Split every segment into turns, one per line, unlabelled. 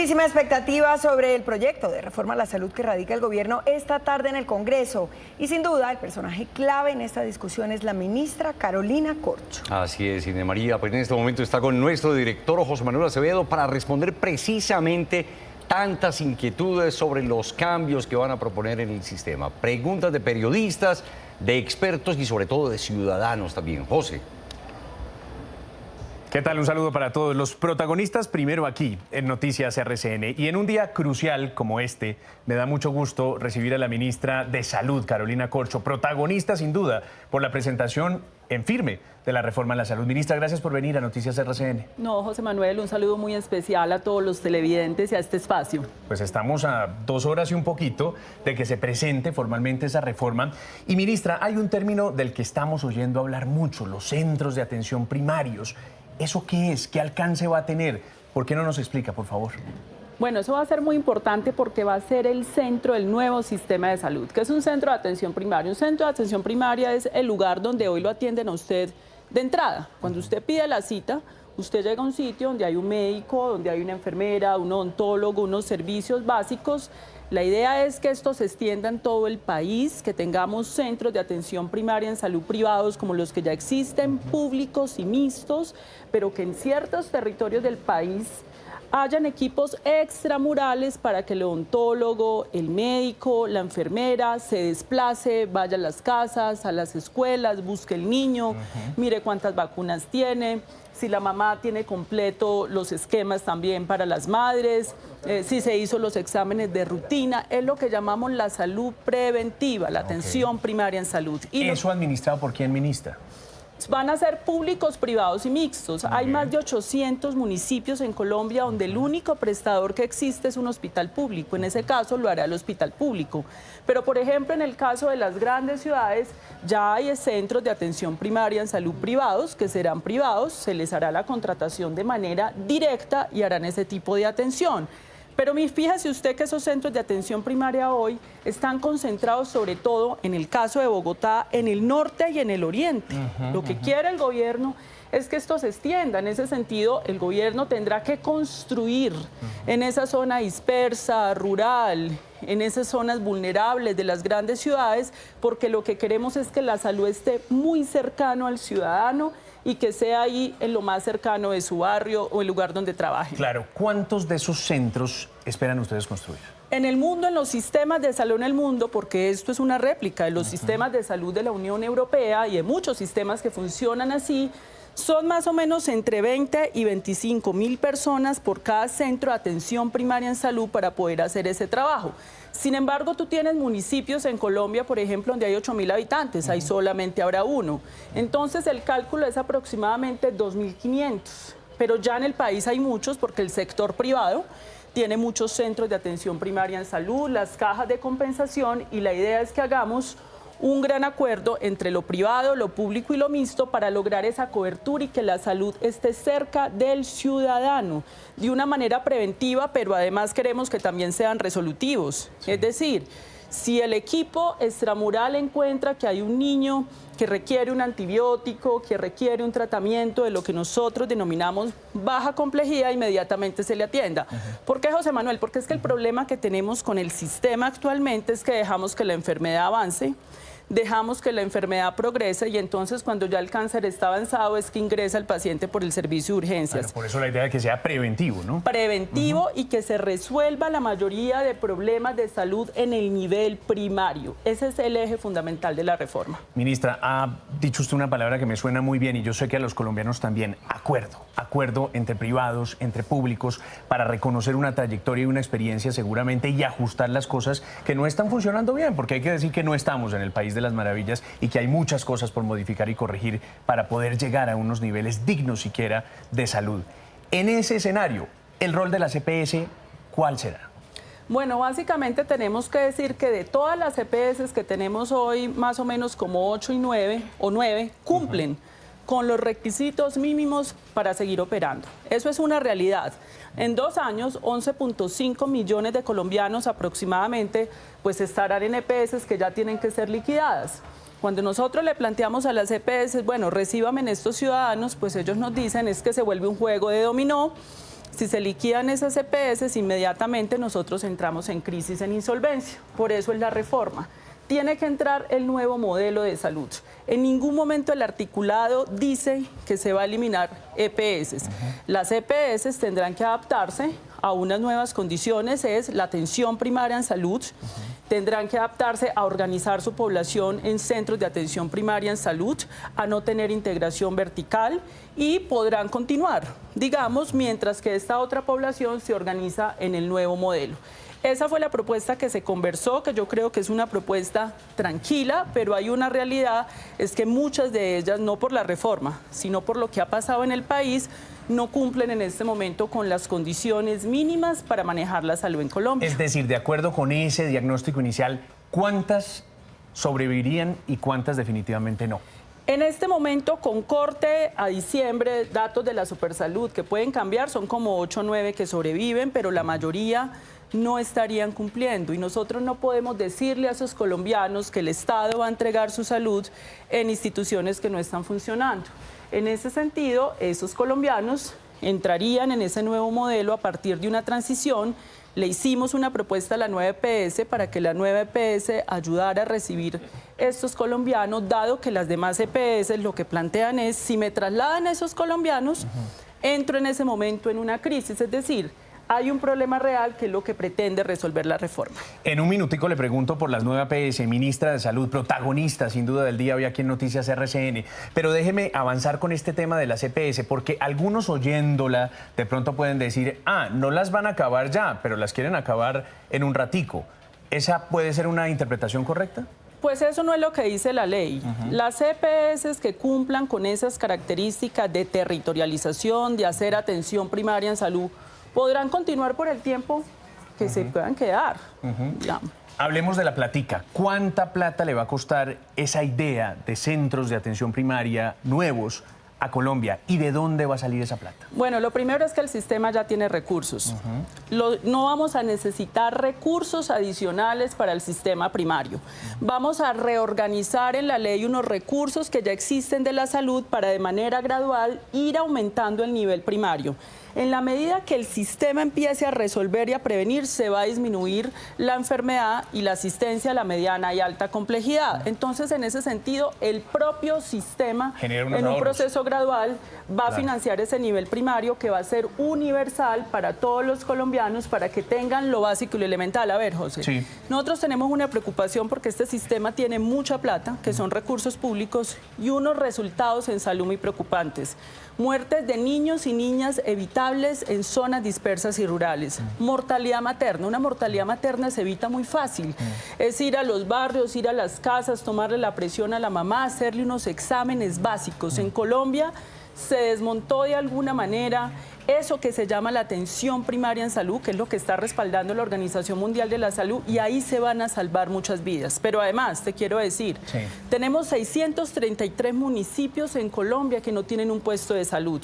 Muchísima expectativa sobre el proyecto de reforma a la salud que radica el gobierno esta tarde en el Congreso. Y sin duda, el personaje clave en esta discusión es la ministra Carolina Corcho.
Así es, Inés María, pues en este momento está con nuestro director José Manuel Acevedo para responder precisamente tantas inquietudes sobre los cambios que van a proponer en el sistema. Preguntas de periodistas, de expertos y sobre todo de ciudadanos también. José.
¿Qué tal? Un saludo para todos los protagonistas primero aquí en Noticias RCN. Y en un día crucial como este, me da mucho gusto recibir a la ministra de Salud, Carolina Corcho, protagonista sin duda por la presentación en firme de la reforma a la salud. Ministra, gracias por venir a Noticias RCN.
No, José Manuel, un saludo muy especial a todos los televidentes y a este espacio.
Pues estamos a 2 horas y un poquito de que se presente formalmente esa reforma. Y ministra, hay un término del que estamos oyendo hablar mucho, los centros de atención primarios. ¿Eso qué es? ¿Qué alcance va a tener? ¿Por qué no nos explica, por favor?
Bueno, eso va a ser muy importante porque va a ser el centro del nuevo sistema de salud, que es un centro de atención primaria. Un centro de atención primaria es el lugar donde hoy lo atienden a usted de entrada. Cuando usted pide la cita, usted llega a un sitio donde hay un médico, donde hay una enfermera, un odontólogo, unos servicios básicos. La idea es que esto se extienda en todo el país, que tengamos centros de atención primaria en salud privados como los que ya existen, públicos y mixtos, pero que en ciertos territorios del país hayan equipos extramurales para que el odontólogo, el médico, la enfermera se desplace, vaya a las casas, a las escuelas, busque el niño, mire cuántas vacunas tiene, si la mamá tiene completo los esquemas también para las madres, si se hizo los exámenes de rutina, es lo que llamamos la salud preventiva, la atención primaria en salud.
Y ¿eso administrado por quién, ministra?
Van a ser públicos, privados y mixtos. Hay más de 800 municipios en Colombia donde el único prestador que existe es un hospital público. En ese caso lo hará el hospital público. Pero, por ejemplo, en el caso de las grandes ciudades, ya hay centros de atención primaria en salud privados que serán privados, se les hará la contratación de manera directa y harán ese tipo de atención. Pero fíjese usted que esos centros de atención primaria hoy están concentrados sobre todo, en el caso de Bogotá, en el norte y en el oriente. Lo que quiere el gobierno es que esto se extienda. En ese sentido, el gobierno tendrá que construir en esa zona dispersa, rural, en esas zonas vulnerables de las grandes ciudades, porque lo que queremos es que la salud esté muy cercano al ciudadano y que sea ahí en lo más cercano de su barrio o el lugar donde trabaje.
Claro, ¿cuántos de esos centros esperan ustedes construir?
En el mundo, en los sistemas de salud en el mundo, porque esto es una réplica de los sistemas de salud de la Unión Europea y de muchos sistemas que funcionan así, son más o menos entre 20 y 25 mil personas por cada centro de atención primaria en salud para poder hacer ese trabajo. Sin embargo, tú tienes municipios en Colombia, por ejemplo, donde hay 8.000 habitantes, ahí solamente habrá uno. Entonces, el cálculo es aproximadamente 2.500, pero ya en el país hay muchos porque el sector privado tiene muchos centros de atención primaria en salud, las cajas de compensación, y la idea es que hagamos un gran acuerdo entre lo privado, lo público y lo mixto para lograr esa cobertura y que la salud esté cerca del ciudadano de una manera preventiva, pero además queremos que también sean resolutivos. Sí. Es decir, si el equipo extramural encuentra que hay un niño que requiere un antibiótico, que requiere un tratamiento de lo que nosotros denominamos baja complejidad, inmediatamente se le atienda. ¿Por qué, José Manuel? Porque es que el problema que tenemos con el sistema actualmente es que dejamos que la enfermedad avance, dejamos que la enfermedad progrese y entonces cuando ya el cáncer está avanzado es que ingresa el paciente por el servicio de urgencias.
Claro, por eso la idea de que sea preventivo, ¿no?
Preventivo y que se resuelva la mayoría de problemas de salud en el nivel primario. Ese es el eje fundamental de la reforma.
Ministra, ha dicho usted una palabra que me suena muy bien y yo sé que a los colombianos también. Acuerdo entre privados, entre públicos, para reconocer una trayectoria y una experiencia seguramente y ajustar las cosas que no están funcionando bien, porque hay que decir que no estamos en el país de las maravillas y que hay muchas cosas por modificar y corregir para poder llegar a unos niveles dignos siquiera de salud. En ese escenario, el rol de las EPS, ¿cuál será?
Bueno, básicamente tenemos que decir que de todas las EPS que tenemos hoy, más o menos como 8 y 9 o 9 cumplen con los requisitos mínimos para seguir operando. Eso es una realidad. En 2 años, 11.5 millones de colombianos aproximadamente pues estarán en EPS que ya tienen que ser liquidadas. Cuando nosotros le planteamos a las EPS, bueno, recíbame en estos ciudadanos, pues ellos nos dicen es que se vuelve un juego de dominó Si se liquidan esas EPS, inmediatamente nosotros entramos en crisis, en insolvencia. Por eso es la reforma. Tiene que entrar el nuevo modelo de salud. En ningún momento el articulado dice que se va a eliminar EPS. Las EPS tendrán que adaptarse a unas nuevas condiciones, es la atención primaria en salud. Tendrán que adaptarse a organizar su población en centros de atención primaria en salud, a no tener integración vertical y podrán continuar, digamos, mientras que esta otra población se organiza en el nuevo modelo. Esa fue la propuesta que se conversó, que yo creo que es una propuesta tranquila, pero hay una realidad, es que muchas de ellas, no por la reforma, sino por lo que ha pasado en el país, no cumplen en este momento con las condiciones mínimas para manejar la salud en Colombia.
Es decir, de acuerdo con ese diagnóstico inicial, ¿cuántas sobrevivirían y cuántas definitivamente no?
En este momento, con corte a diciembre, datos de la Supersalud que pueden cambiar, son como 8 o 9 que sobreviven, pero la mayoría no estarían cumpliendo. Y nosotros no podemos decirle a esos colombianos que el Estado va a entregar su salud en instituciones que no están funcionando. En ese sentido, esos colombianos entrarían en ese nuevo modelo a partir de una transición. Le hicimos una propuesta a la nueva EPS para que la nueva EPS ayudara a recibir estos colombianos, dado que las demás EPS lo que plantean es, si me trasladan a esos colombianos, entro en ese momento en una crisis, es decir, hay un problema real que es lo que pretende resolver la reforma.
En un minutico le pregunto por las nuevas EPS, ministra de Salud, protagonista sin duda del día hoy aquí en Noticias RCN, pero déjeme avanzar con este tema de las EPS, porque algunos oyéndola de pronto pueden decir, no las van a acabar ya, pero las quieren acabar en un ratico. ¿Esa puede ser una interpretación correcta?
Pues eso no es lo que dice la ley. Las EPS que cumplan con esas características de territorialización, de hacer atención primaria en salud, podrán continuar por el tiempo que se puedan quedar.
Hablemos de la platica. ¿Cuánta plata le va a costar esa idea de centros de atención primaria nuevos a Colombia? ¿Y de dónde va a salir esa plata?
Bueno, lo primero es que el sistema ya tiene recursos. No vamos a necesitar recursos adicionales para el sistema primario. Vamos a reorganizar en la ley unos recursos que ya existen de la salud para de manera gradual ir aumentando el nivel primario. En la medida que el sistema empiece a resolver y a prevenir, se va a disminuir la enfermedad y la asistencia a la mediana y alta complejidad. Entonces, en ese sentido, el propio sistema, en un proceso gradual, va a financiar ese nivel primario que va a ser universal para todos los colombianos, para que tengan lo básico y lo elemental. A ver, José, nosotros tenemos una preocupación porque este sistema tiene mucha plata, que son recursos públicos, y unos resultados en salud muy preocupantes. Muertes de niños y niñas evitables en zonas dispersas y rurales. Mortalidad materna. Una mortalidad materna se evita muy fácil. Es ir a los barrios, ir a las casas, tomarle la presión a la mamá, hacerle unos exámenes básicos. En Colombia se desmontó de alguna manera eso que se llama la atención primaria en salud, que es lo que está respaldando la Organización Mundial de la Salud, y ahí se van a salvar muchas vidas. Pero además, te quiero decir, tenemos 633 municipios en Colombia que no tienen un puesto de salud.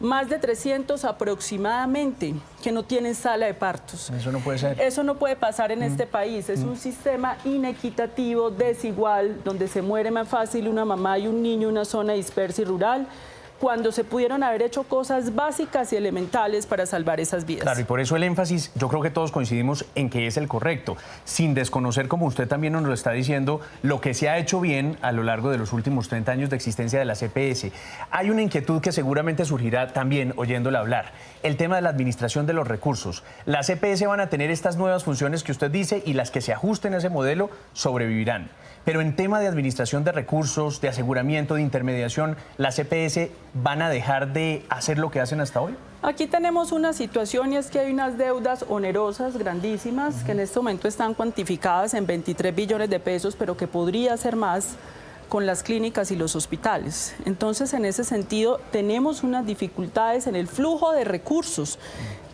Más de 300 aproximadamente que no tienen sala de partos.
Eso no puede ser.
Eso no puede pasar en este país. Es un sistema inequitativo, desigual, donde se muere más fácil una mamá y un niño en una zona dispersa y rural, cuando se pudieron haber hecho cosas básicas y elementales para salvar esas vidas.
Claro, y por eso el énfasis, yo creo que todos coincidimos en que es el correcto, sin desconocer, como usted también nos lo está diciendo, lo que se ha hecho bien a lo largo de los últimos 30 años de existencia de las EPS. Hay una inquietud que seguramente surgirá también oyéndola hablar, el tema de la administración de los recursos. Las EPS van a tener estas nuevas funciones que usted dice y las que se ajusten a ese modelo sobrevivirán. Pero en tema de administración de recursos, de aseguramiento, de intermediación, ¿las EPS van a dejar de hacer lo que hacen hasta hoy?
Aquí tenemos una situación y es que hay unas deudas onerosas grandísimas que en este momento están cuantificadas en 23 billones de pesos, pero que podría ser más con las clínicas y los hospitales. Entonces, en ese sentido, tenemos unas dificultades en el flujo de recursos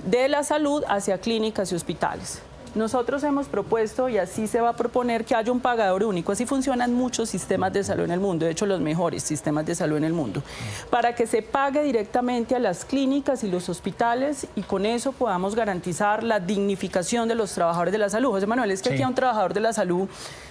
de la salud hacia clínicas y hospitales. Nosotros hemos propuesto, y así se va a proponer, que haya un pagador único. Así funcionan muchos sistemas de salud en el mundo, de hecho los mejores sistemas de salud en el mundo, para que se pague directamente a las clínicas y los hospitales y con eso podamos garantizar la dignificación de los trabajadores de la salud. José Manuel, es que aquí a un trabajador de la salud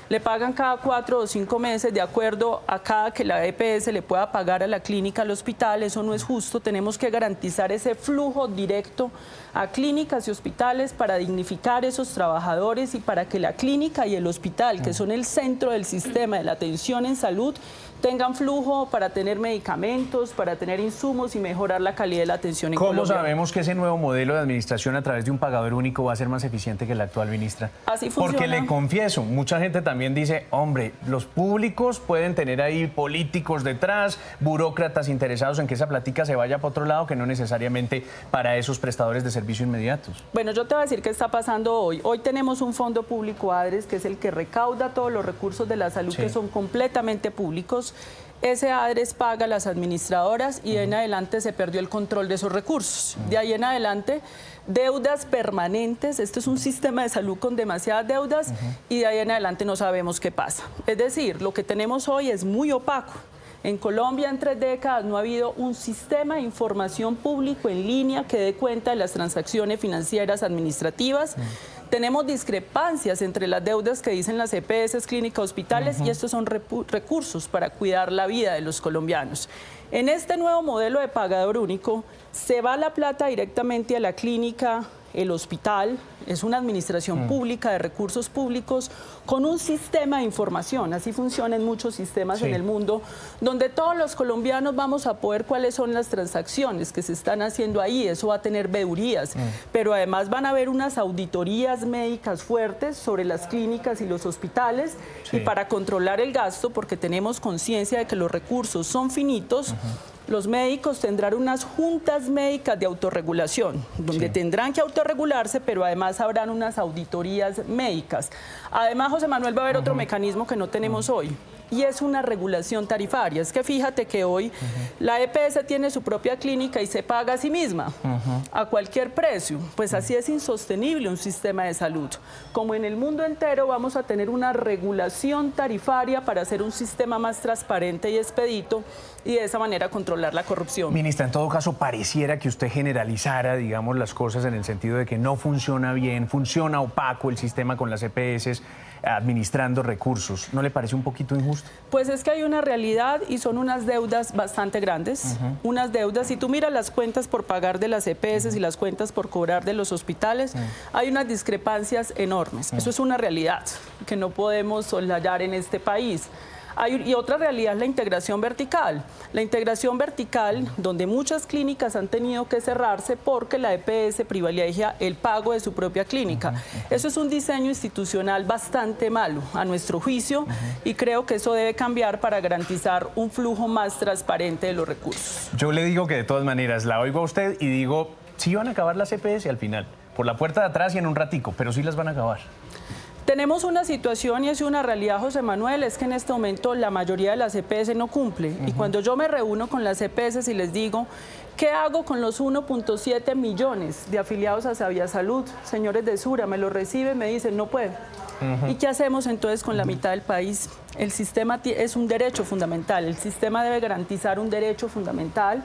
le pagan cada 4 o 5 meses de acuerdo a cada que la EPS le pueda pagar a la clínica, al hospital. Eso no es justo. Tenemos que garantizar ese flujo directo a clínicas y hospitales para dignificar esos trabajadores y para que la clínica y el hospital, que son el centro del sistema de la atención en salud, tengan flujo para tener medicamentos, para tener insumos y mejorar la calidad de la atención en Colombia.
¿Cómo sabemos que ese nuevo modelo de administración a través de un pagador único va a ser más eficiente que el actual, ministra?
Así funciona.
Porque le confieso, mucha gente también dice, hombre, los públicos pueden tener ahí políticos detrás, burócratas interesados en que esa plática se vaya para otro lado, que no necesariamente para esos prestadores de servicio inmediatos.
Bueno, yo te voy a decir qué está pasando hoy. Hoy tenemos un fondo público, ADRES, que es el que recauda todos los recursos de la salud, que son completamente públicos. Ese ADRES paga a las administradoras y de ahí en adelante se perdió el control de esos recursos. De ahí en adelante, deudas permanentes. Este es un sistema de salud con demasiadas deudas y de ahí en adelante no sabemos qué pasa. Es decir, lo que tenemos hoy es muy opaco. En Colombia, en 3 décadas, no ha habido un sistema de información público en línea que dé cuenta de las transacciones financieras administrativas. Tenemos discrepancias entre las deudas que dicen las EPS, clínicas, hospitales, y estos son recursos para cuidar la vida de los colombianos. En este nuevo modelo de pagador único, se va la plata directamente a la clínica, el hospital. Es una administración pública de recursos públicos con un sistema de información. Así funcionan muchos sistemas en el mundo, donde todos los colombianos vamos a poder cuáles son las transacciones que se están haciendo ahí. Eso va a tener vedurías, pero además van a haber unas auditorías médicas fuertes sobre las clínicas y los hospitales, y para controlar el gasto, porque tenemos conciencia de que los recursos son finitos, los médicos tendrán unas juntas médicas de autorregulación, donde tendrán que autorregularse, pero además habrán unas auditorías médicas. Además, José Manuel, va a haber otro mecanismo que no tenemos hoy, y es una regulación tarifaria. Es que fíjate que hoy la EPS tiene su propia clínica y se paga a sí misma a cualquier precio. Pues así es insostenible un sistema de salud. Como en el mundo entero vamos a tener una regulación tarifaria para hacer un sistema más transparente y expedito y de esa manera controlar la corrupción.
Ministra, en todo caso, pareciera que usted generalizara, digamos, las cosas en el sentido de que no funciona bien, funciona opaco el sistema con las EPS administrando recursos. ¿No le parece un poquito injusto?
Pues es que hay una realidad y son unas deudas bastante grandes, unas deudas. Si tú miras las cuentas por pagar de las EPS y las cuentas por cobrar de los hospitales, hay unas discrepancias enormes. Eso es una realidad que no podemos soslayar en este país. Y otra realidad es la integración vertical. La integración vertical, donde muchas clínicas han tenido que cerrarse porque la EPS privilegia el pago de su propia clínica. Eso es un diseño institucional bastante malo, a nuestro juicio, y creo que eso debe cambiar para garantizar un flujo más transparente de los recursos.
Yo le digo que de todas maneras la oigo a usted y digo, sí van a acabar las EPS al final, por la puerta de atrás y en un ratico, pero sí las van a acabar.
Tenemos una situación y es una realidad, José Manuel, es que en este momento la mayoría de las EPS no cumple. Y cuando yo me reúno con las EPS y les digo, ¿qué hago con los 1.7 millones de afiliados a Sabia Salud? Señores de Sura, me lo reciben, me dicen, no puedo. ¿Y qué hacemos entonces con la mitad del país? El sistema es un derecho fundamental, el sistema debe garantizar un derecho fundamental.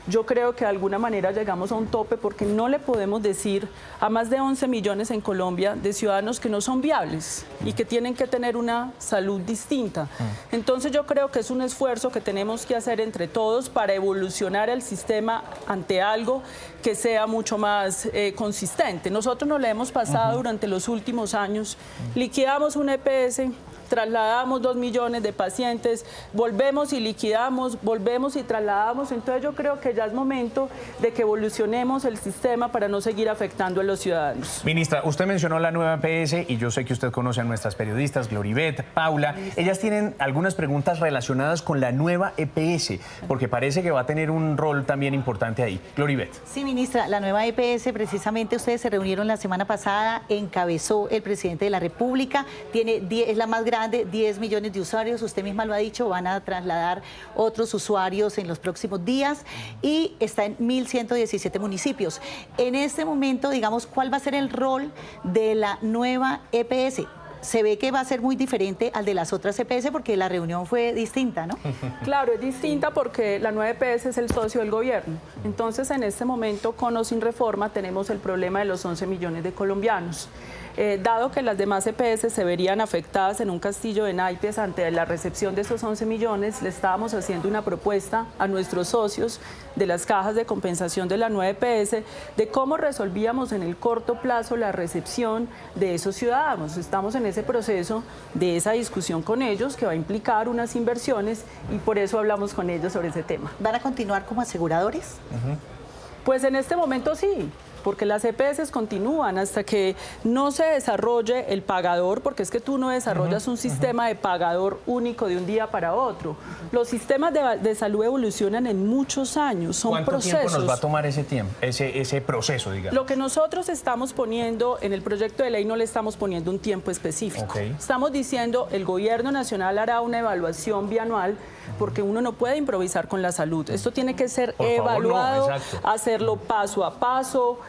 Yo creo que de alguna manera llegamos a un tope porque no le podemos decir a más de 11 millones en Colombia de ciudadanos que no son viables y que tienen que tener una salud distinta. Entonces yo creo que es un esfuerzo que tenemos que hacer entre todos para evolucionar el sistema ante algo que sea mucho más consistente. Nosotros nos la hemos pasado durante los últimos años, liquidamos una EPS, trasladamos 2 millones de pacientes, volvemos y liquidamos, volvemos y trasladamos. Entonces yo creo que ya es momento de que evolucionemos el sistema para no seguir afectando a los ciudadanos.
Ministra, usted mencionó la nueva EPS y yo sé que usted conoce a nuestras periodistas, Gloribet, Paula. Ellas tienen algunas preguntas relacionadas con la nueva EPS, porque parece que va a tener un rol también importante ahí. Gloribet.
Sí, ministra, la nueva EPS, precisamente ustedes se reunieron la semana pasada, encabezó el presidente de la República, es la más grande, 10 millones de usuarios, usted misma lo ha dicho, van a trasladar otros usuarios en los próximos días y está en 1.117 municipios. En este momento, digamos, ¿cuál va a ser el rol de la nueva EPS? se ve que va a ser muy diferente al de las otras EPS porque la reunión fue distinta, ¿no?
Claro, es distinta porque la nueva EPS es el socio del gobierno. Entonces, en este momento, con o sin reforma, tenemos el problema de los 11 millones de colombianos. Dado que las demás EPS se verían afectadas en un castillo de naipes ante la recepción de esos 11 millones, le estábamos haciendo una propuesta a nuestros socios de las cajas de compensación de la nueva EPS de cómo resolvíamos en el corto plazo la recepción de esos ciudadanos. Estamos en ese proceso de esa discusión con ellos que va a implicar unas inversiones y por eso hablamos con ellos sobre ese tema.
¿Van a continuar como aseguradores?
Pues en este momento sí, porque las EPS continúan hasta que no se desarrolle el pagador, porque es que tú no desarrollas un sistema de pagador único de un día para otro. Los sistemas de salud evolucionan en muchos años, son procesos.
¿Cuánto tiempo nos va a tomar ese tiempo, ese proceso, digamos?
Lo que nosotros estamos poniendo en el proyecto de ley no le estamos poniendo un tiempo específico.
Okay.
Estamos diciendo el gobierno nacional hará una evaluación bianual porque uno no puede improvisar con la salud. Esto tiene que ser evaluado, hacerlo paso a paso,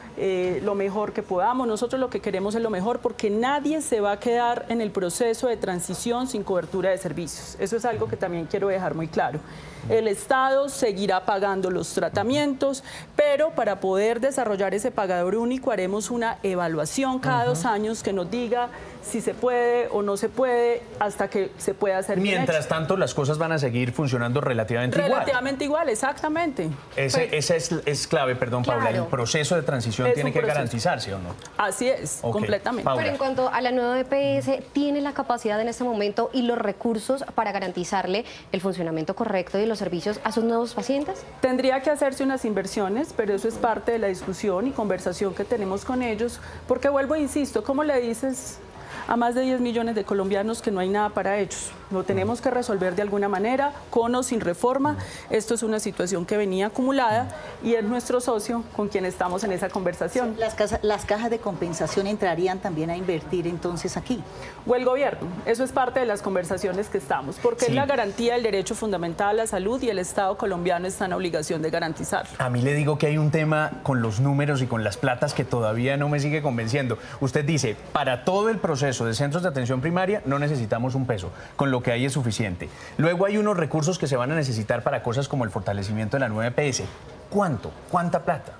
lo mejor que podamos. Nosotros lo que queremos es lo mejor porque nadie se va a quedar en el proceso de transición sin cobertura de servicios. Eso es algo que también quiero dejar muy claro. El Estado seguirá pagando los tratamientos, pero para poder desarrollar ese pagador único haremos una evaluación cada 2 años que nos diga si se puede o no se puede hasta que se pueda hacer bien
Mientras
hecho.
tanto, las cosas van a seguir funcionando relativamente igual.
Relativamente igual, exactamente.
Esa es clave, perdón,
Claro.
Paula. El proceso de transición
Es
tiene
un
que
proceso.
garantizarse, ¿o no?
Así es,
Ok.
completamente.
Paula.
Pero en cuanto a la nueva EPS, ¿tiene la capacidad en este momento y los recursos para garantizarle el funcionamiento correcto de los servicios a sus nuevos pacientes?
Tendría que hacerse unas inversiones, pero eso es parte de la discusión y conversación que tenemos con ellos, porque vuelvo e insisto, ¿cómo le dices a más de 10 millones de colombianos que no hay nada para ellos? Lo tenemos que resolver de alguna manera, con o sin reforma. Esto es una situación que venía acumulada y es nuestro socio con quien estamos en esa conversación.
Las cajas de compensación entrarían también a invertir entonces aquí.
O el gobierno. Eso es parte de las conversaciones que estamos, porque es la garantía del derecho fundamental a la salud y el Estado colombiano está en obligación de garantizarlo.
A mí le digo que hay un tema con los números y con las platas que todavía no me sigue convenciendo. Usted dice, para todo el proceso de centros de atención primaria no necesitamos un peso, con lo que hay es suficiente. Luego hay unos recursos que se van a necesitar para cosas como el fortalecimiento de la nueva EPS. ¿Cuánto? ¿Cuánta plata?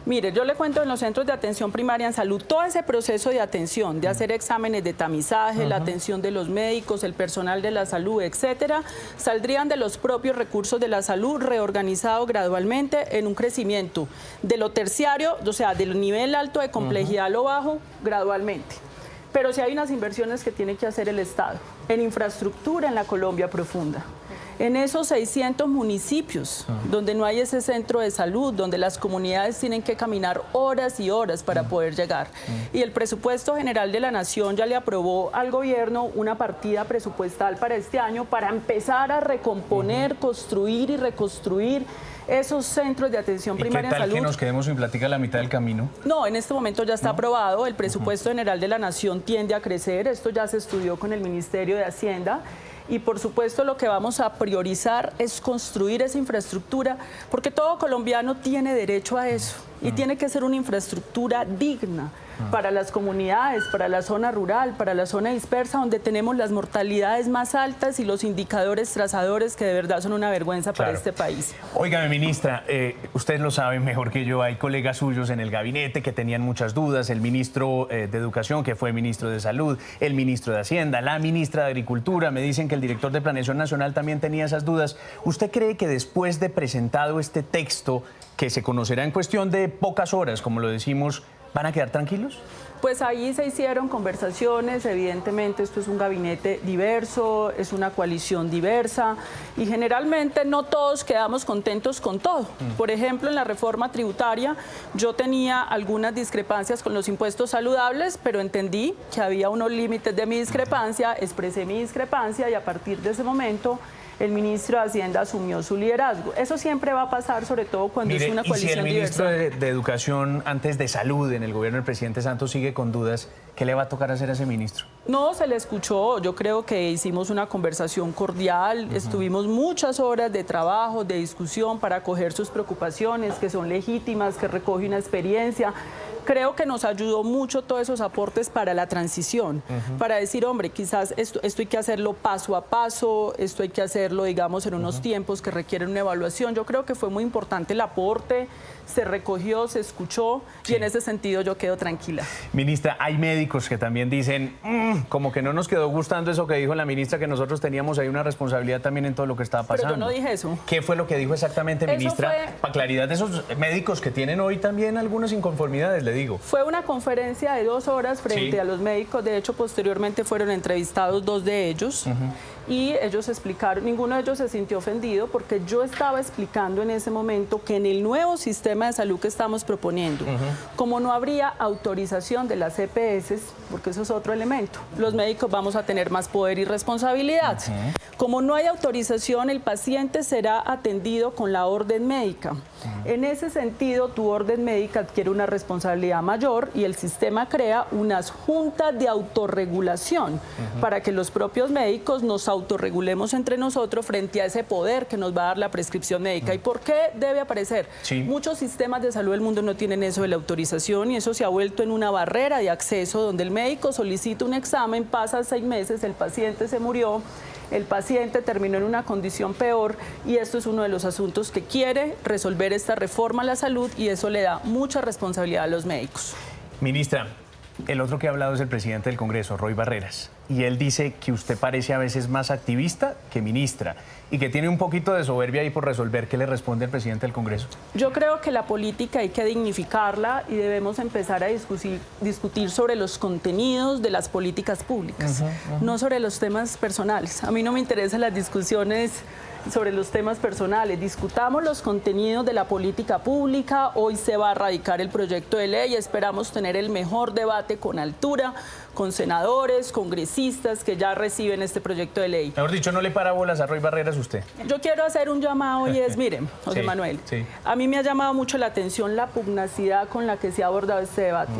Mire, yo le cuento en los centros de atención primaria en salud, todo ese proceso de atención, de hacer exámenes de tamizaje, la atención de los médicos, el personal de la salud, etcétera, saldrían de los propios recursos de la salud, reorganizado gradualmente en un crecimiento de lo terciario, o sea, del nivel alto de complejidad a lo bajo, gradualmente. Pero sí hay unas inversiones que tiene que hacer el Estado en infraestructura en la Colombia profunda. En esos 600 municipios donde no hay ese centro de salud, donde las comunidades tienen que caminar horas y horas para poder llegar. Y el presupuesto general de la Nación ya le aprobó al gobierno una partida presupuestal para este año para empezar a recomponer, construir y reconstruir esos centros de atención primaria
¿Y qué tal
en salud.
que nos quedemos sin plática a la mitad del camino?
No, en este momento ya está aprobado, el presupuesto general de la Nación tiende a crecer, esto ya se estudió con el Ministerio de Hacienda y por supuesto lo que vamos a priorizar es construir esa infraestructura porque todo colombiano tiene derecho a eso y tiene que ser una infraestructura digna para las comunidades, para la zona rural, para la zona dispersa donde tenemos las mortalidades más altas y los indicadores trazadores que de verdad son una vergüenza para este país.
Óigame, ministra, ustedes lo saben mejor que yo, hay colegas suyos en el gabinete que tenían muchas dudas, el ministro de Educación, que fue ministro de Salud, el ministro de Hacienda, la ministra de Agricultura, me dicen que el director de Planeación Nacional también tenía esas dudas. ¿Usted cree que después de presentado este texto, que se conocerá en cuestión de pocas horas, como lo decimos, van a quedar tranquilos?
Pues ahí se hicieron conversaciones, evidentemente esto es un gabinete diverso, es una coalición diversa y generalmente no todos quedamos contentos con todo. Por ejemplo, en la reforma tributaria yo tenía algunas discrepancias con los impuestos saludables, pero entendí que había unos límites de mi discrepancia, expresé mi discrepancia y a partir de ese momento el ministro de Hacienda asumió su liderazgo. Eso siempre va a pasar, sobre todo cuando es una coalición diversa.
Si el ministro de Educación, antes de Salud, en el gobierno del presidente Santos, sigue con dudas, ¿qué le va a tocar hacer a ese ministro?
No, se le escuchó. Yo creo que hicimos una conversación cordial. Estuvimos muchas horas de trabajo, de discusión para acoger sus preocupaciones, que son legítimas, que recoge una experiencia. creo que nos ayudó mucho todos esos aportes para la transición, para decir, hombre, quizás esto hay que hacerlo paso a paso, esto hay que hacerlo, digamos, en unos tiempos que requieren una evaluación. Yo creo que fue muy importante el aporte, se recogió, se escuchó, y en ese sentido yo quedo tranquila.
Ministra, hay médicos que también dicen, como que no nos quedó gustando eso que dijo la ministra, que nosotros teníamos ahí una responsabilidad también en todo lo que estaba pasando.
Pero yo no dije eso.
¿Qué fue lo que dijo exactamente, ministra? Para claridad de esos médicos que tienen hoy también algunas inconformidades, le digo.
Fue una conferencia de 2 horas frente a los médicos. De hecho, posteriormente fueron entrevistados 2 de ellos. Y ellos explicaron, ninguno de ellos se sintió ofendido porque yo estaba explicando en ese momento que en el nuevo sistema de salud que estamos proponiendo, como no habría autorización de las EPS, porque eso es otro elemento, los médicos vamos a tener más poder y responsabilidad. Como no hay autorización, el paciente será atendido con la orden médica. En ese sentido, tu orden médica adquiere una responsabilidad mayor y el sistema crea unas juntas de autorregulación para que los propios médicos nos autorregulemos entre nosotros frente a ese poder que nos va a dar la prescripción médica. ¿Y por qué debe aparecer? Muchos sistemas de salud del mundo no tienen eso de la autorización y eso se ha vuelto en una barrera de acceso donde el médico solicita un examen, pasan 6 meses, el paciente se murió, el paciente terminó en una condición peor y esto es uno de los asuntos que quiere resolver esta reforma a la salud y eso le da mucha responsabilidad a los médicos.
Ministra, el otro que ha hablado es el presidente del Congreso, Roy Barreras, y él dice que usted parece a veces más activista que ministra y que tiene un poquito de soberbia ahí por resolver. ¿Qué le responde el presidente del Congreso?
Yo creo que la política hay que dignificarla y debemos empezar a discutir sobre los contenidos de las políticas públicas, no sobre los temas personales. A mí no me interesan las discusiones sobre los temas personales. Discutamos los contenidos de la política pública. Hoy se va a radicar el proyecto de ley. Esperamos tener el mejor debate con altura, con senadores, congresistas que ya reciben este proyecto de ley.
Mejor dicho, no le para bolas a Roy Barreras usted.
Yo quiero hacer un llamado y es, miren, José Manuel, a mí me ha llamado mucho la atención la pugnacidad con la que se ha abordado este debate.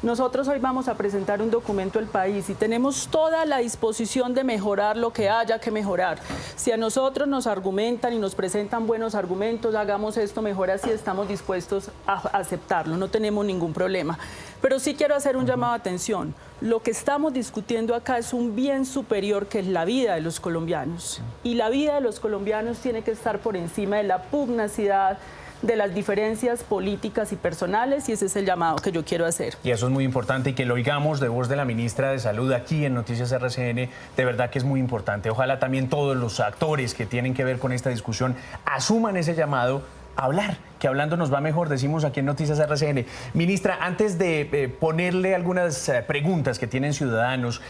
Nosotros hoy vamos a presentar un documento al país y tenemos toda la disposición de mejorar lo que haya que mejorar. Si a nosotros nos argumentan y nos presentan buenos argumentos, hagamos esto mejor así, estamos dispuestos a aceptarlo, no tenemos ningún problema. Pero sí quiero hacer un llamado de atención. Lo que estamos discutiendo acá es un bien superior que es la vida de los colombianos. Y la vida de los colombianos tiene que estar por encima de la pugnacidad, de las diferencias políticas y personales, y ese es el llamado que yo quiero hacer.
Y eso es muy importante y que lo oigamos de voz de la ministra de Salud aquí en Noticias RCN, de verdad que es muy importante. Ojalá también todos los actores que tienen que ver con esta discusión asuman ese llamado a hablar, que hablando nos va mejor, decimos aquí en Noticias RCN. Ministra, antes de ponerle algunas preguntas que tienen ciudadanos,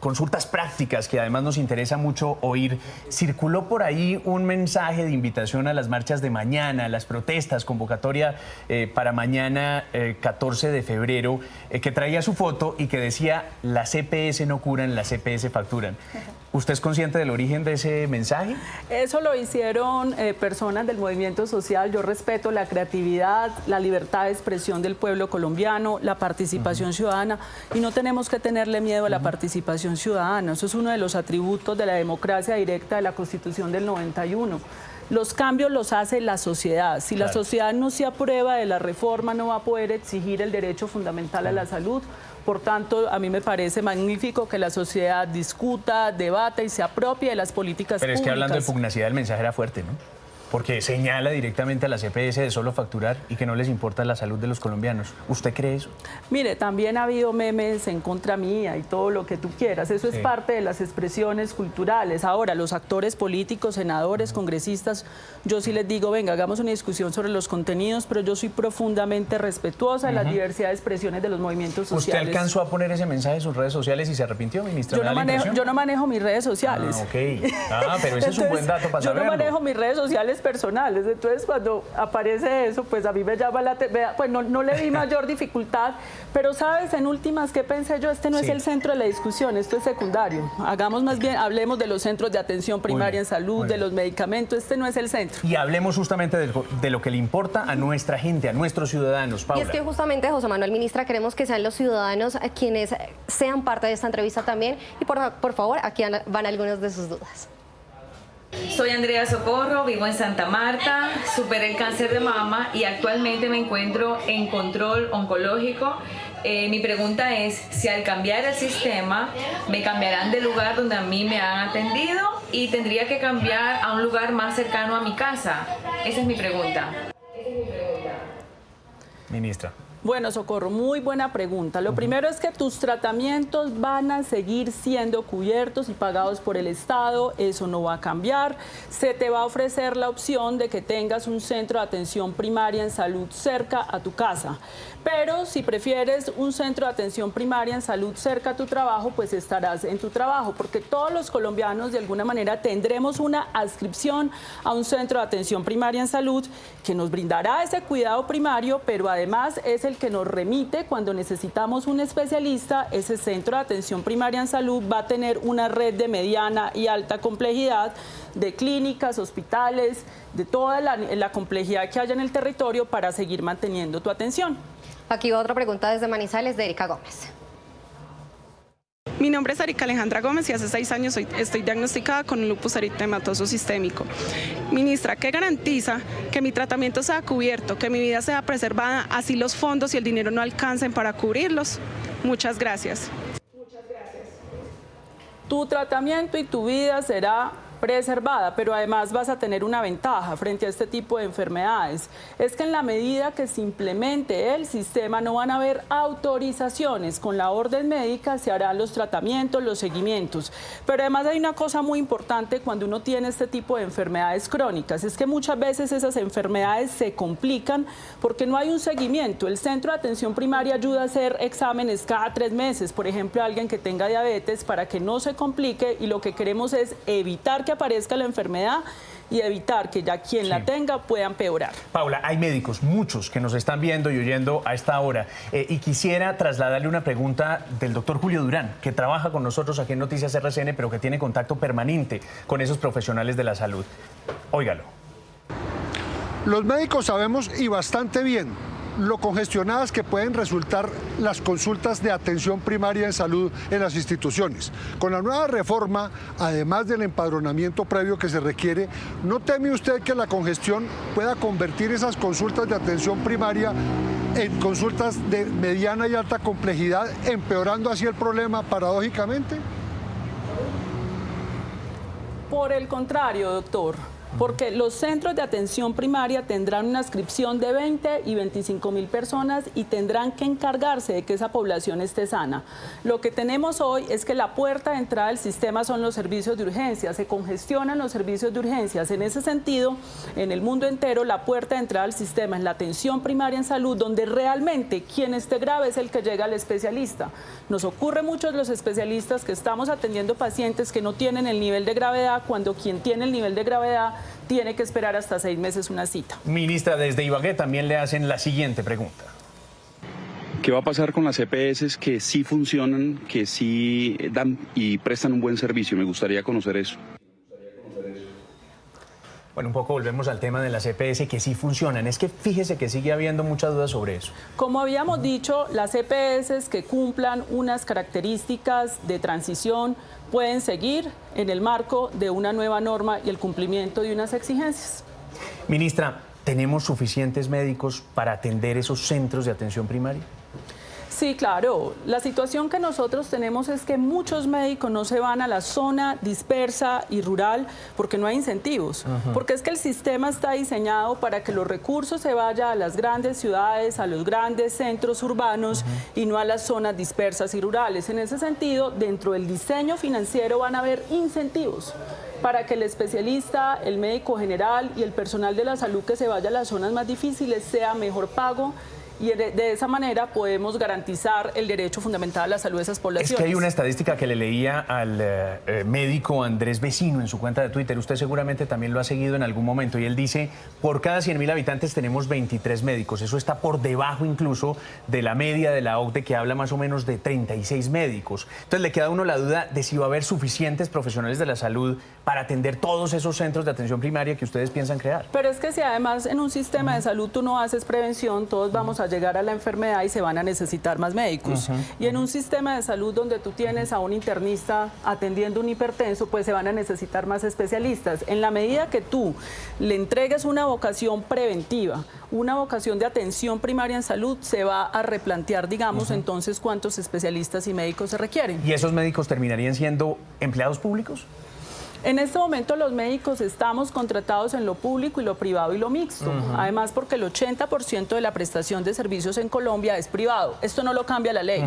consultas prácticas que además nos interesa mucho oír, circuló por ahí un mensaje de invitación a las marchas de mañana, a las protestas, convocatoria para mañana 14 de febrero, que traía su foto y que decía: las EPS no curan, las EPS facturan. ¿Usted es consciente del origen de ese mensaje?
Eso lo hicieron personas del movimiento social. Yo respeto la creatividad, la libertad de expresión del pueblo colombiano, la participación ciudadana, y no tenemos que tenerle miedo a la participación ciudadana. Eso es uno de los atributos de la democracia directa de la Constitución del 91. Los cambios los hace la sociedad. Si la sociedad no se aprueba de la reforma, no va a poder exigir el derecho fundamental a la salud. Por tanto, a mí me parece magnífico que la sociedad discuta, debata y se apropie de las políticas públicas.
Pero es que hablando de pugnacidad, el mensaje era fuerte, ¿no? Porque señala directamente a las EPS de solo facturar y que no les importa la salud de los colombianos. ¿Usted cree eso?
Mire, también ha habido memes en contra mía y todo lo que tú quieras. Eso es parte de las expresiones culturales. Ahora, los actores políticos, senadores, congresistas, yo sí les digo, venga, hagamos una discusión sobre los contenidos, pero yo soy profundamente respetuosa de la diversidad de expresiones de los movimientos sociales.
¿Usted alcanzó a poner ese mensaje en sus redes sociales y se arrepintió, ministra?
Yo no manejo mis redes sociales.
Ah, ok. Pero ese es un buen dato para saberlo.
Yo no manejo mis redes sociales personales, entonces cuando aparece eso, pues a mí me llama la atención, pues no le vi mayor dificultad, pero sabes, en últimas, ¿qué pensé yo? Este no es el centro de la discusión, esto es secundario. Hagamos más bien, hablemos de los centros de atención primaria en salud, de los medicamentos, este no es el centro.
Y hablemos justamente de lo que le importa a nuestra gente, a nuestros ciudadanos, Paula.
Y es que justamente, José Manuel, ministra, queremos que sean los ciudadanos quienes sean parte de esta entrevista también, y por favor, aquí van algunas de sus dudas.
Soy Andrea Socorro, vivo en Santa Marta, superé el cáncer de mama y actualmente me encuentro en control oncológico. Mi pregunta es si al cambiar el sistema me cambiarán del lugar donde a mí me han atendido y tendría que cambiar a un lugar más cercano a mi casa. Esa es mi pregunta.
Ministra.
Bueno, Socorro, muy buena pregunta. Lo primero es que tus tratamientos van a seguir siendo cubiertos y pagados por el Estado, eso no va a cambiar. Se te va a ofrecer la opción de que tengas un centro de atención primaria en salud cerca a tu casa. Pero si prefieres un centro de atención primaria en salud cerca a tu trabajo, pues estarás en tu trabajo, porque todos los colombianos de alguna manera tendremos una adscripción a un centro de atención primaria en salud que nos brindará ese cuidado primario, pero además es el que nos remite cuando necesitamos un especialista. Ese centro de atención primaria en salud va a tener una red de mediana y alta complejidad de clínicas, hospitales, de toda la complejidad que haya en el territorio para seguir manteniendo tu atención.
Aquí va otra pregunta desde Manizales de Erika Gómez.
Mi nombre es Erika Alejandra Gómez y hace 6 años estoy diagnosticada con un lupus eritematoso sistémico. Ministra, ¿qué garantiza que mi tratamiento sea cubierto, que mi vida sea preservada, así los fondos y el dinero no alcancen para cubrirlos? Muchas gracias.
Tu tratamiento y tu vida será preservada, pero además vas a tener una ventaja frente a este tipo de enfermedades. Es que en la medida que se implemente el sistema no van a haber autorizaciones. Con la orden médica se harán los tratamientos, los seguimientos. Pero además hay una cosa muy importante cuando uno tiene este tipo de enfermedades crónicas, es que muchas veces esas enfermedades se complican porque no hay un seguimiento. El centro de atención primaria ayuda a hacer exámenes cada 3 meses, por ejemplo, a alguien que tenga diabetes, para que no se complique, y lo que queremos es evitar que aparezca la enfermedad y evitar que ya quien la tenga pueda empeorar.
Paula, hay médicos, muchos, que nos están viendo y oyendo a esta hora. Y quisiera trasladarle una pregunta del doctor Julio Durán, que trabaja con nosotros aquí en Noticias RCN, pero que tiene contacto permanente con esos profesionales de la salud. Óigalo.
Los médicos sabemos, y bastante bien, lo congestionadas que pueden resultar las consultas de atención primaria en salud en las instituciones. Con la nueva reforma, además del empadronamiento previo que se requiere, ¿no teme usted que la congestión pueda convertir esas consultas de atención primaria en consultas de mediana y alta complejidad, empeorando así el problema paradójicamente?
Por el contrario, doctor. Porque los centros de atención primaria tendrán una adscripción de 20 y 25 mil personas y tendrán que encargarse de que esa población esté sana. Lo que tenemos hoy es que la puerta de entrada del sistema son los servicios de urgencia, se congestionan los servicios de urgencias. En ese sentido, en el mundo entero, la puerta de entrada al sistema es la atención primaria en salud, donde realmente quien esté grave es el que llega al especialista. Nos ocurre mucho los especialistas que estamos atendiendo pacientes que no tienen el nivel de gravedad, cuando quien tiene el nivel de gravedad tiene que esperar hasta 6 meses una cita.
Ministra, desde Ibagué también le hacen la siguiente pregunta.
¿Qué va a pasar con las EPS que sí funcionan, que sí dan y prestan un buen servicio? Me gustaría conocer eso.
Bueno, un poco volvemos al tema de las EPS que sí funcionan. Es que fíjese que sigue habiendo muchas dudas sobre eso.
Como habíamos dicho, las EPS que cumplan unas características de transición pueden seguir en el marco de una nueva norma y el cumplimiento de unas exigencias.
Ministra, ¿tenemos suficientes médicos para atender esos centros de atención primaria?
Sí, claro. La situación que nosotros tenemos es que muchos médicos no se van a la zona dispersa y rural porque no hay incentivos. Porque es que el sistema está diseñado para que los recursos se vayan a las grandes ciudades, a los grandes centros urbanos y no a las zonas dispersas y rurales. En ese sentido, dentro del diseño financiero van a haber incentivos para que el especialista, el médico general y el personal de la salud que se vaya a las zonas más difíciles sea mejor pago. Y de esa manera podemos garantizar el derecho fundamental a la salud de esas poblaciones.
Es que hay una estadística que le leía al médico Andrés Vecino en su cuenta de Twitter. Usted seguramente también lo ha seguido en algún momento. Y él dice, por cada 100.000 habitantes tenemos 23 médicos. Eso está por debajo incluso de la media de la OCDE, que habla más o menos de 36 médicos. Entonces le queda a uno la duda de si va a haber suficientes profesionales de la salud para atender todos esos centros de atención primaria que ustedes piensan crear.
Pero es que si además en un sistema de salud tú no haces prevención, todos vamos a llegar a la enfermedad y se van a necesitar más médicos. Y en un sistema de salud donde tú tienes a un internista atendiendo un hipertenso, pues se van a necesitar más especialistas. En la medida que tú le entregues una vocación preventiva, una vocación de atención primaria en salud, se va a replantear, digamos, entonces cuántos especialistas y médicos se requieren.
¿Y esos médicos terminarían siendo empleados públicos?
En este momento los médicos estamos contratados en lo público y lo privado y lo mixto. Además, porque el 80% de la prestación de servicios en Colombia es privado. Esto no lo cambia la ley.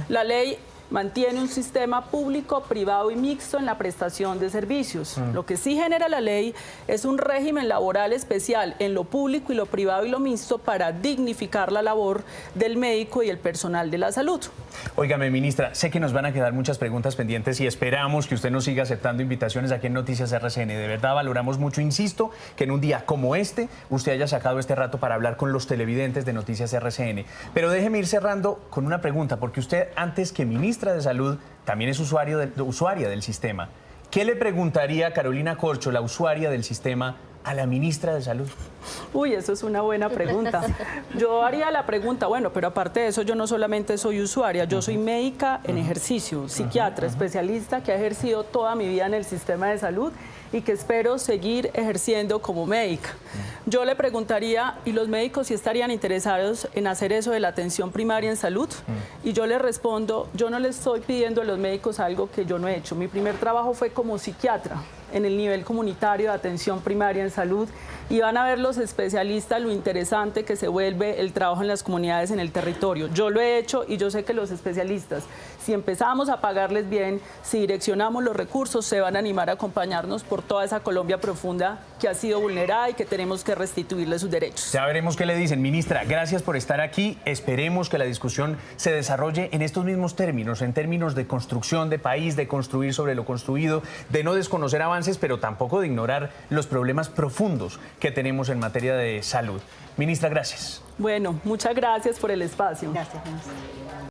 La ley mantiene un sistema público, privado y mixto en la prestación de servicios. Lo que sí genera la ley es un régimen laboral especial en lo público y lo privado y lo mixto para dignificar la labor del médico y el personal de la salud.
Óigame, ministra, sé que nos van a quedar muchas preguntas pendientes y esperamos que usted nos siga aceptando invitaciones aquí en Noticias RCN. De verdad valoramos mucho, insisto, que en un día como este usted haya sacado este rato para hablar con los televidentes de Noticias RCN. Pero déjeme ir cerrando con una pregunta, porque usted, antes que ministra de Salud, también es usuaria del sistema. ¿Qué le preguntaría Carolina Corcho, la usuaria del sistema, a la ministra de Salud?
Uy, eso es una buena pregunta. Yo haría la pregunta, bueno, pero aparte de eso, yo no solamente soy usuaria, yo soy médica en ejercicio, psiquiatra, especialista que ha ejercido toda mi vida en el sistema de salud y que espero seguir ejerciendo como médica. Yo le preguntaría, ¿y los médicos si estarían interesados en hacer eso de la atención primaria en salud? Y yo le respondo, yo no le estoy pidiendo a los médicos algo que yo no he hecho. Mi primer trabajo fue como psiquiatra en el nivel comunitario de atención primaria en salud, y van a ver los especialistas lo interesante que se vuelve el trabajo en las comunidades, en el territorio. Yo lo he hecho y yo sé que los especialistas, si empezamos a pagarles bien, si direccionamos los recursos, se van a animar a acompañarnos por toda esa Colombia profunda que ha sido vulnerada y que tenemos que restituirle sus derechos.
Ya veremos qué le dicen. Ministra, gracias por estar aquí. Esperemos que la discusión se desarrolle en estos mismos términos, en términos de construcción de país, de construir sobre lo construido, de no desconocer avances, pero tampoco de ignorar los problemas profundos que tenemos en materia de salud. Ministra, gracias.
Bueno, muchas gracias por el espacio.
Gracias, ministra.